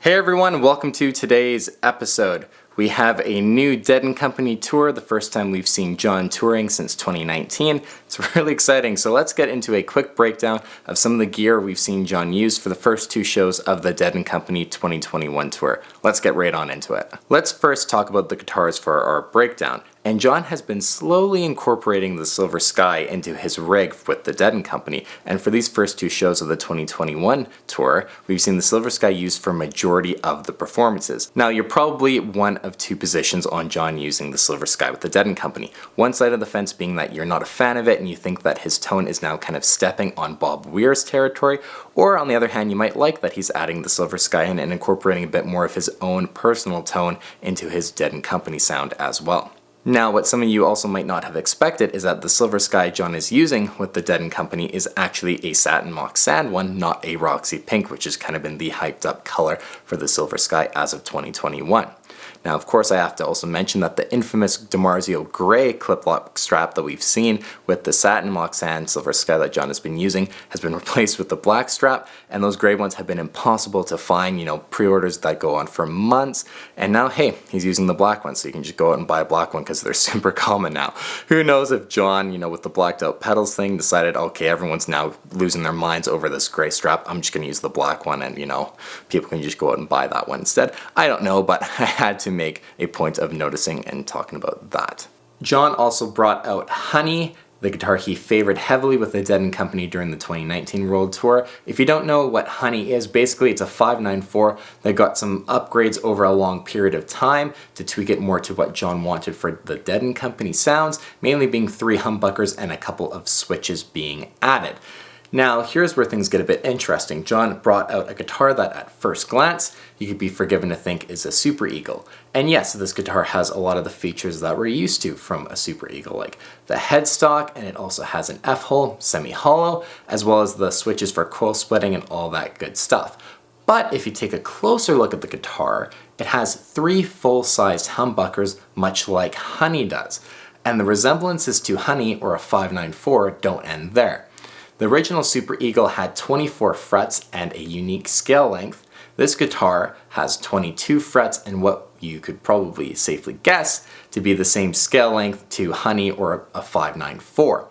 Hey everyone, welcome to today's episode. We have a new Dead & Company tour, the first time we've seen John touring since 2019. It's really exciting, so let's get into a quick breakdown of some of the gear we've seen John use for the first two shows of the Dead & Company 2021 tour. Let's get right on into it. Let's first talk about the guitars for our breakdown. And John has been slowly incorporating the Silver Sky into his rig with the Dead & Company, and for these first two shows of the 2021 tour, we've seen the Silver Sky used for majority of the performances. Now, you're probably one of two positions on John using the Silver Sky with the Dead & Company. One side of the fence being that you're not a fan of it and you think that his tone is now kind of stepping on Bob Weir's territory, or on the other hand, you might like that he's adding the Silver Sky in and incorporating a bit more of his own personal tone into his Dead & Company sound as well. Now, what some of you also might not have expected is that the Silver Sky John is using with the Dead & Company is actually a Satin Mock Sand one, not a Roxy Pink, which has kind of been the hyped up color for the Silver Sky as of 2021. Now, of course, I have to also mention that the infamous DiMarzio gray clip-lock strap that we've seen with the Satin Mock Sand Silver Sky that John has been using has been replaced with the black strap, and those gray ones have been impossible to find, pre-orders that go on for months, and now, hey, he's using the black one, so you can just go out and buy a black one because they're super common now. Who knows if John, with the blacked out pedals thing, decided, okay, everyone's now losing their minds over this gray strap, I'm just going to use the black one, and, people can just go out and buy that one instead. I don't know, but I had to make a point of noticing and talking about that. John also brought out Honey, the guitar he favored heavily with the Dead & Company during the 2019 World Tour. If you don't know what Honey is, basically it's a 594 that got some upgrades over a long period of time to tweak it more to what John wanted for the Dead & Company sounds, mainly being 3 humbuckers and a couple of switches being added. Now, here's where things get a bit interesting. John brought out a guitar that at first glance, you could be forgiven to think is a Super Eagle. And yes, this guitar has a lot of the features that we're used to from a Super Eagle, like the headstock, and it also has an F-hole, semi-hollow, as well as the switches for coil splitting and all that good stuff. But if you take a closer look at the guitar, it has 3 full-sized humbuckers, much like Honey does. And the resemblances to Honey, or a 594, don't end there. The original Super Eagle had 24 frets and a unique scale length. This guitar has 22 frets and what you could probably safely guess to be the same scale length to Honey or a 594.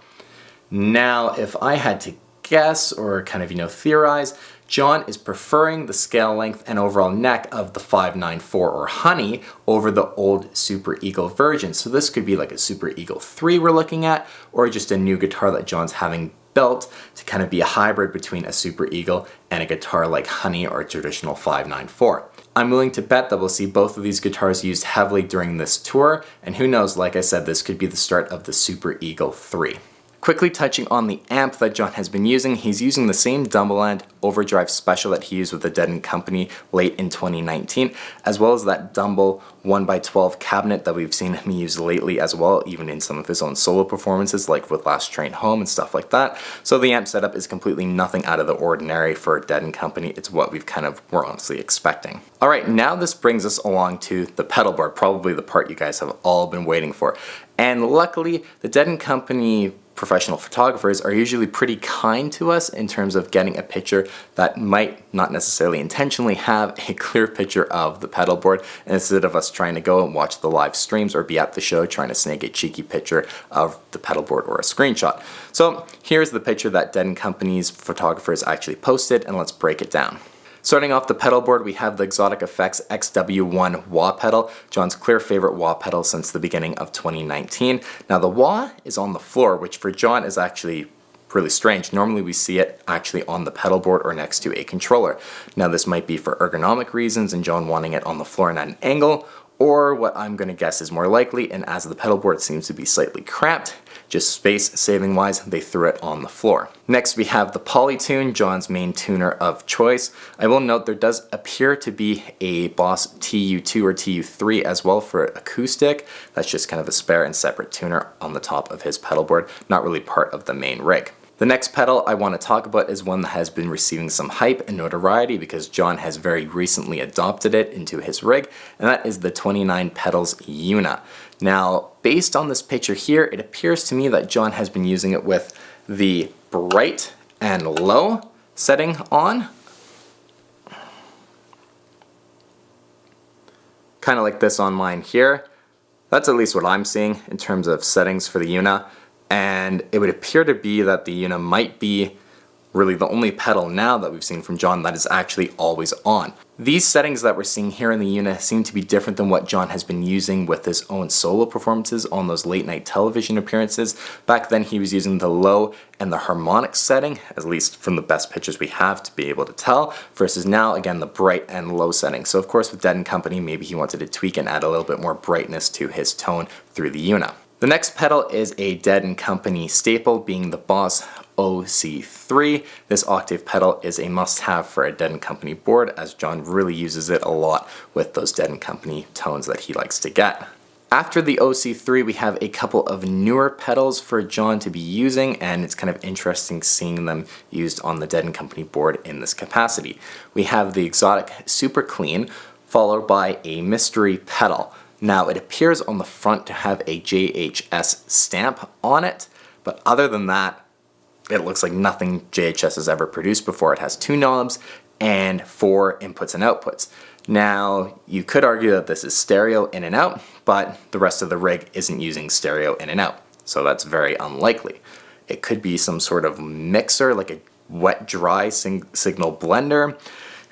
Now, if I had to guess or kind of, theorize, John is preferring the scale length and overall neck of the 594 or Honey over the old Super Eagle version. So this could be like a Super Eagle 3 we're looking at, or just a new guitar that John's having built to kind of be a hybrid between a Super Eagle and a guitar like Honey or a traditional 594. I'm willing to bet that we'll see both of these guitars used heavily during this tour, and who knows, like I said, this could be the start of the Super Eagle 3. Quickly touching on the amp that John has been using, he's using the same Dumble End Overdrive Special that he used with the Dead & Company late in 2019, as well as that Dumble 1x12 cabinet that we've seen him use lately as well, even in some of his own solo performances like with Last Train Home and stuff like that. So the amp setup is completely nothing out of the ordinary for Dead & Company. It's what we've were honestly expecting. Alright, now this brings us along to the pedal board, probably the part you guys have all been waiting for. And luckily, the Dead & Company professional photographers are usually pretty kind to us in terms of getting a picture that might not necessarily intentionally have a clear picture of the pedal board, and instead of us trying to go and watch the live streams or be at the show trying to snag a cheeky picture of the pedal board or a screenshot. So here's the picture that Dead & Company's photographers actually posted, and let's break it down. Starting off the pedal board, we have the Exotic Effects XW1 wah pedal, John's clear favorite wah pedal since the beginning of 2019. Now the wah is on the floor, which for John is actually really strange. Normally we see it actually on the pedal board or next to a controller. Now this might be for ergonomic reasons and John wanting it on the floor and at an angle, or what I'm going to guess is more likely, and as the pedal board seems to be slightly cramped, just space saving wise, they threw it on the floor. Next we have the Polytune, John's main tuner of choice. I will note there does appear to be a Boss TU2 or TU3 as well for acoustic. That's just kind of a spare and separate tuner on the top of his pedal board, not really part of the main rig. The next pedal I want to talk about is one that has been receiving some hype and notoriety because John has very recently adopted it into his rig, and that is the 29 Pedals Una. Now, based on this picture here, it appears to me that John has been using it with the bright and low setting on. kind of like this on mine here. That's at least what I'm seeing in terms of settings for the Una, and it would appear to be that the Una might be really the only pedal now that we've seen from John that is actually always on. These settings that we're seeing here in the Una seem to be different than what John has been using with his own solo performances on those late night television appearances. Back then he was using the low and the harmonic setting, at least from the best pictures we have to be able to tell, versus now again the bright and low setting. So of course with Dead & Company maybe he wanted to tweak and add a little bit more brightness to his tone through the Una. The next pedal is a Dead & Company staple, being the Boss OC3. This octave pedal is a must-have for a Dead & Company board, as John really uses it a lot with those Dead & Company tones that he likes to get. After the OC3, we have a couple of newer pedals for John to be using, and it's kind of interesting seeing them used on the Dead & Company board in this capacity. We have the exotic Super Clean, followed by a mystery pedal. Now it appears on the front to have a JHS stamp on it, but other than that, it looks like nothing JHS has ever produced before. It has 2 knobs and 4 inputs and outputs. Now, you could argue that this is stereo in and out, but the rest of the rig isn't using stereo in and out, so that's very unlikely. It could be some sort of mixer, like a wet-dry signal blender.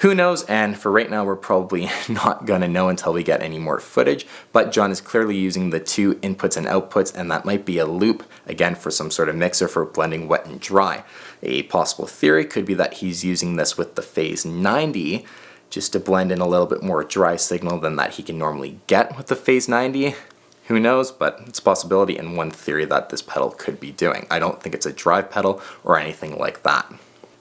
Who knows, and for right now we're probably not gonna know until we get any more footage, but John is clearly using the 2 inputs and outputs, and that might be a loop, again for some sort of mixer for blending wet and dry. A possible theory could be that he's using this with the phase 90, just to blend in a little bit more dry signal than that he can normally get with the phase 90. Who knows, but it's a possibility and one theory that this pedal could be doing. I don't think it's a drive pedal or anything like that.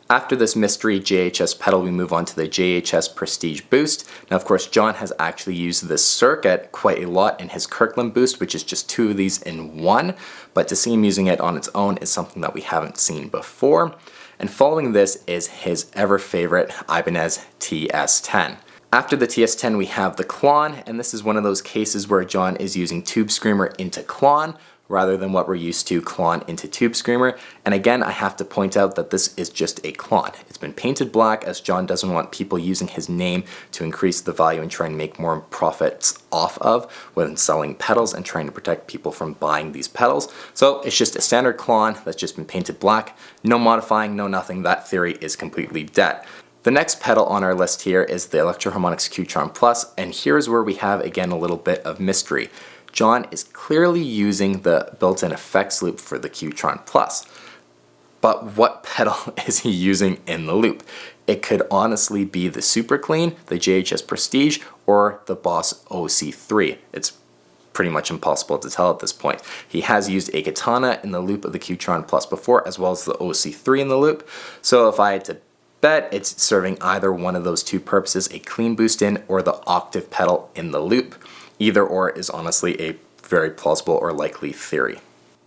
After this mystery JHS pedal, we move on to the JHS Prestige Boost. Now, of course, John has actually used this circuit quite a lot in his Kirkland Boost, which is just 2 of these in one, but to see him using it on its own is something that we haven't seen before. And following this is his ever favorite Ibanez TS10. After the TS10, we have the Klon, and this is one of those cases where John is using Tube Screamer into Klon, rather than what we're used to, Klon into Tube Screamer. And again, I have to point out that this is just a Klon. It's been painted black, as John doesn't want people using his name to increase the value and try and make more profits off of when selling pedals and trying to protect people from buying these pedals. So it's just a standard Klon that's just been painted black. No modifying, no nothing. That theory is completely dead. The next pedal on our list here is the Electro Harmonix Qtron Plus, and here's where we have again a little bit of mystery. John is clearly using the built-in effects loop for the Qtron Plus. But what pedal is he using in the loop? It could honestly be the Super Clean, the JHS Prestige, or the Boss OC3. It's pretty much impossible to tell at this point. He has used a Katana in the loop of the Qtron Plus before, as well as the OC3 in the loop. So if I had to bet, it's serving either one of those 2 purposes, a clean boost in or the octave pedal in the loop. Either or is honestly a very plausible or likely theory.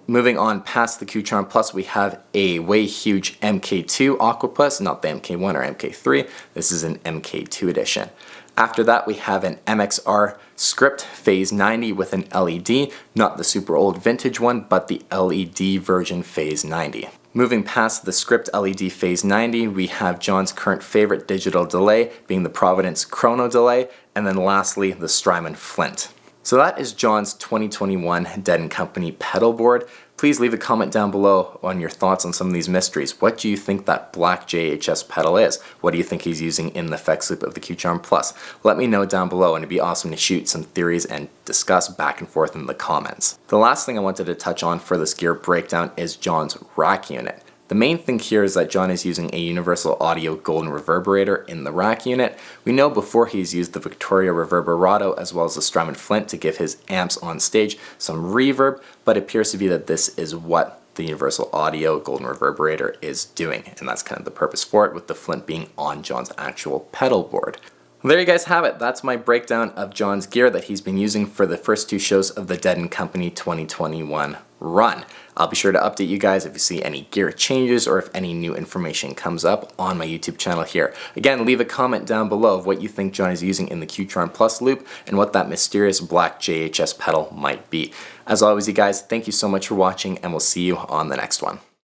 Moving on past the Qtron Plus, we have a way huge MK2 Aquapus, not the MK1 or MK3. This is an MK2 edition. After that, we have an MXR Script Phase 90 with an LED, not the super old vintage one, but the LED version Phase 90. Moving past the Script LED Phase 90, we have John's current favorite digital delay, being the Providence Chrono Delay, and then lastly, the Strymon Flint. So that is John's 2021 Dead & Company pedal board. Please leave a comment down below on your thoughts on some of these mysteries. What do you think that black JHS pedal is? What do you think he's using in the effects loop of the Qtron Plus? Let me know down below, and it'd be awesome to shoot some theories and discuss back and forth in the comments. The last thing I wanted to touch on for this gear breakdown is John's rack unit. The main thing here is that John is using a Universal Audio Golden Reverberator in the rack unit. We know before he's used the Victoria Reverberato as well as the Strymon Flint to give his amps on stage some reverb, but it appears to be that this is what the Universal Audio Golden Reverberator is doing, and that's kind of the purpose for it, with the Flint being on John's actual pedal board. Well, there you guys have it. That's my breakdown of John's gear that he's been using for the first 2 shows of the Dead & Company 2021 run. I'll be sure to update you guys if you see any gear changes or if any new information comes up on my YouTube channel here. Again, leave a comment down below of what you think John is using in the Qtron Plus loop and what that mysterious black JHS pedal might be. As always, you guys, thank you so much for watching, and we'll see you on the next one.